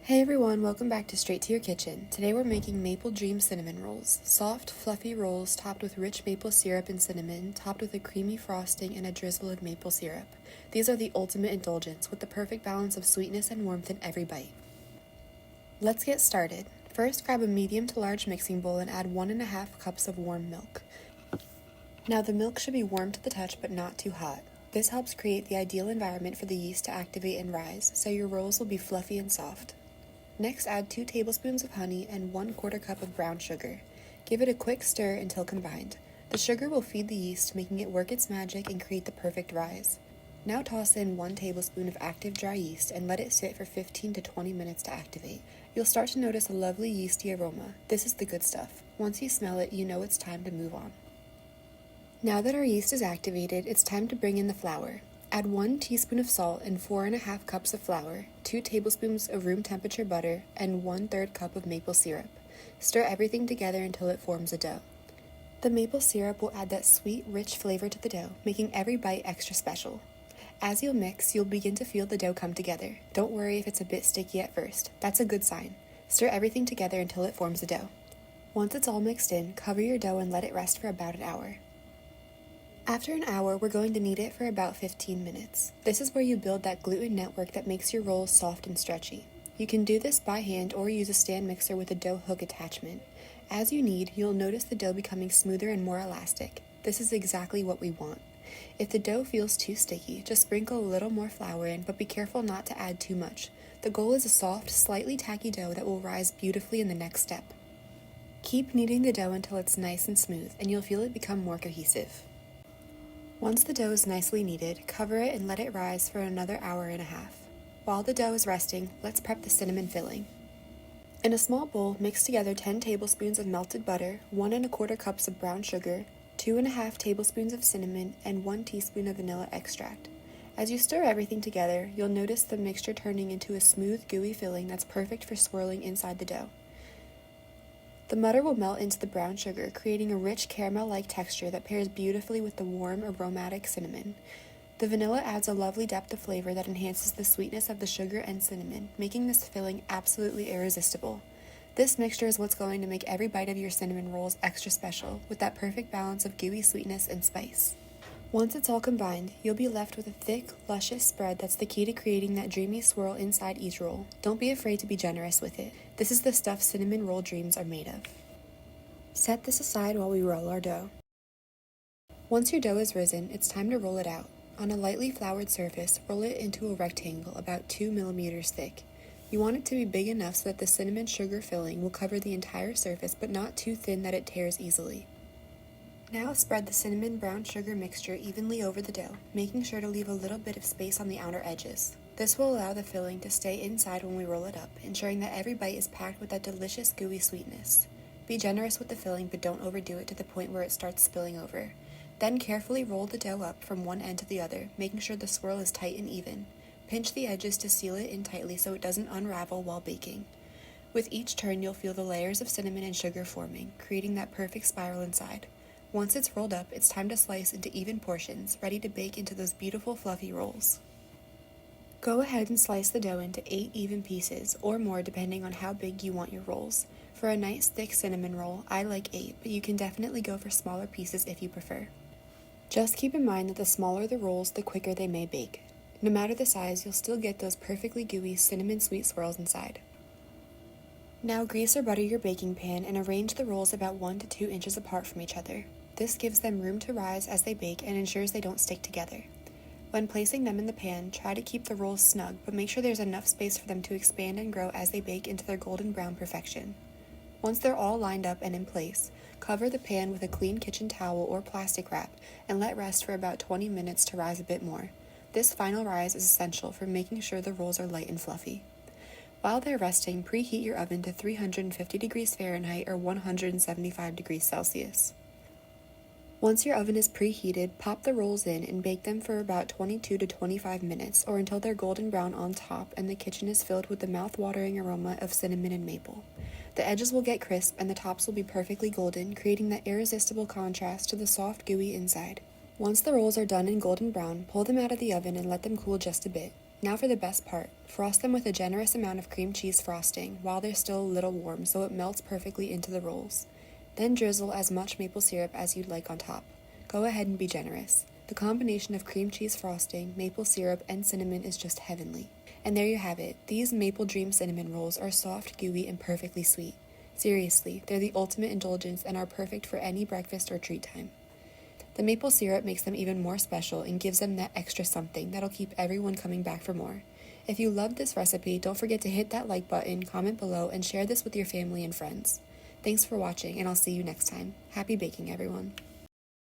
Hey everyone, welcome back to Straight to Your Kitchen. Today we're making Maple Dream Cinnamon Rolls. Soft, fluffy rolls topped with rich maple syrup and cinnamon, topped with a creamy frosting and a drizzle of maple syrup. These are the ultimate indulgence, with the perfect balance of sweetness and warmth in every bite. Let's get started. First, grab a medium to large mixing bowl and add 1.5 cups of warm milk. Now the milk should be warm to the touch but not too hot. This helps create the ideal environment for the yeast to activate and rise, so your rolls will be fluffy and soft. Next, add 2 tablespoons of honey and 1/4 cup of brown sugar. Give it a quick stir until combined. The sugar will feed the yeast, making it work its magic and create the perfect rise. Now toss in 1 tablespoon of active dry yeast and let it sit for 15 to 20 minutes to activate. You'll start to notice a lovely yeasty aroma. This is the good stuff. Once you smell it, you know it's time to move on. Now that our yeast is activated, it's time to bring in the flour. Add 1 teaspoon of salt and 4.5 cups of flour, 2 tablespoons of room temperature butter, and 1/3 cup of maple syrup. Stir everything together until it forms a dough. The maple syrup will add that sweet, rich flavor to the dough, making every bite extra special. As you'll mix, you'll begin to feel the dough come together. Don't worry if it's a bit sticky at first. That's a good sign. Stir everything together until it forms a dough. Once it's all mixed in, cover your dough and let it rest for about an hour. After an hour, we're going to knead it for about 15 minutes. This is where you build that gluten network that makes your rolls soft and stretchy. You can do this by hand or use a stand mixer with a dough hook attachment. As you knead, you'll notice the dough becoming smoother and more elastic. This is exactly what we want. If the dough feels too sticky, just sprinkle a little more flour in, but be careful not to add too much. The goal is a soft, slightly tacky dough that will rise beautifully in the next step. Keep kneading the dough until it's nice and smooth, and you'll feel it become more cohesive. Once the dough is nicely kneaded, cover it and let it rise for another hour and a half. While the dough is resting, let's prep the cinnamon filling. In a small bowl, mix together 10 tablespoons of melted butter, 1 1/4 cups of brown sugar, 2.5 tablespoons of cinnamon, and 1 teaspoon of vanilla extract. As you stir everything together, you'll notice the mixture turning into a smooth, gooey filling that's perfect for swirling inside the dough. The butter will melt into the brown sugar, creating a rich caramel-like texture that pairs beautifully with the warm, aromatic cinnamon. The vanilla adds a lovely depth of flavor that enhances the sweetness of the sugar and cinnamon, making this filling absolutely irresistible. This mixture is what's going to make every bite of your cinnamon rolls extra special, with that perfect balance of gooey sweetness and spice. Once it's all combined, you'll be left with a thick, luscious spread that's the key to creating that dreamy swirl inside each roll. Don't be afraid to be generous with it. This is the stuff cinnamon roll dreams are made of. Set this aside while we roll our dough. Once your dough is risen, it's time to roll it out. On a lightly floured surface, roll it into a rectangle about 2 millimeters thick. You want it to be big enough so that the cinnamon sugar filling will cover the entire surface, but not too thin that it tears easily. Now spread the cinnamon brown sugar mixture evenly over the dough, making sure to leave a little bit of space on the outer edges. This will allow the filling to stay inside when we roll it up, ensuring that every bite is packed with that delicious gooey sweetness. Be generous with the filling, but don't overdo it to the point where it starts spilling over. Then carefully roll the dough up from one end to the other, making sure the swirl is tight and even. Pinch the edges to seal it in tightly so it doesn't unravel while baking. With each turn, you'll feel the layers of cinnamon and sugar forming, creating that perfect spiral inside. Once it's rolled up, it's time to slice into even portions, ready to bake into those beautiful fluffy rolls. Go ahead and slice the dough into 8 even pieces, or more depending on how big you want your rolls. For a nice thick cinnamon roll, I like 8, but you can definitely go for smaller pieces if you prefer. Just keep in mind that the smaller the rolls, the quicker they may bake. No matter the size, you'll still get those perfectly gooey cinnamon sweet swirls inside. Now grease or butter your baking pan and arrange the rolls about 1 to 2 inches apart from each other. This gives them room to rise as they bake and ensures they don't stick together. When placing them in the pan, try to keep the rolls snug, but make sure there's enough space for them to expand and grow as they bake into their golden brown perfection. Once they're all lined up and in place, cover the pan with a clean kitchen towel or plastic wrap and let rest for about 20 minutes to rise a bit more. This final rise is essential for making sure the rolls are light and fluffy. While they're resting, preheat your oven to 350 degrees Fahrenheit or 175 degrees Celsius. Once your oven is preheated, pop the rolls in and bake them for about 22 to 25 minutes or until they're golden brown on top and the kitchen is filled with the mouth-watering aroma of cinnamon and maple. The edges will get crisp and the tops will be perfectly golden, creating that irresistible contrast to the soft, gooey inside. Once the rolls are done and golden brown, pull them out of the oven and let them cool just a bit. Now for the best part. Frost them with a generous amount of cream cheese frosting while they're still a little warm so it melts perfectly into the rolls. Then drizzle as much maple syrup as you'd like on top. Go ahead and be generous. The combination of cream cheese frosting, maple syrup, and cinnamon is just heavenly. And there you have it. These Maple Dream cinnamon rolls are soft, gooey, and perfectly sweet. Seriously, they're the ultimate indulgence and are perfect for any breakfast or treat time. The maple syrup makes them even more special and gives them that extra something that'll keep everyone coming back for more. If you loved this recipe, don't forget to hit that like button, comment below, and share this with your family and friends. Thanks for watching, and I'll see you next time. Happy baking, everyone.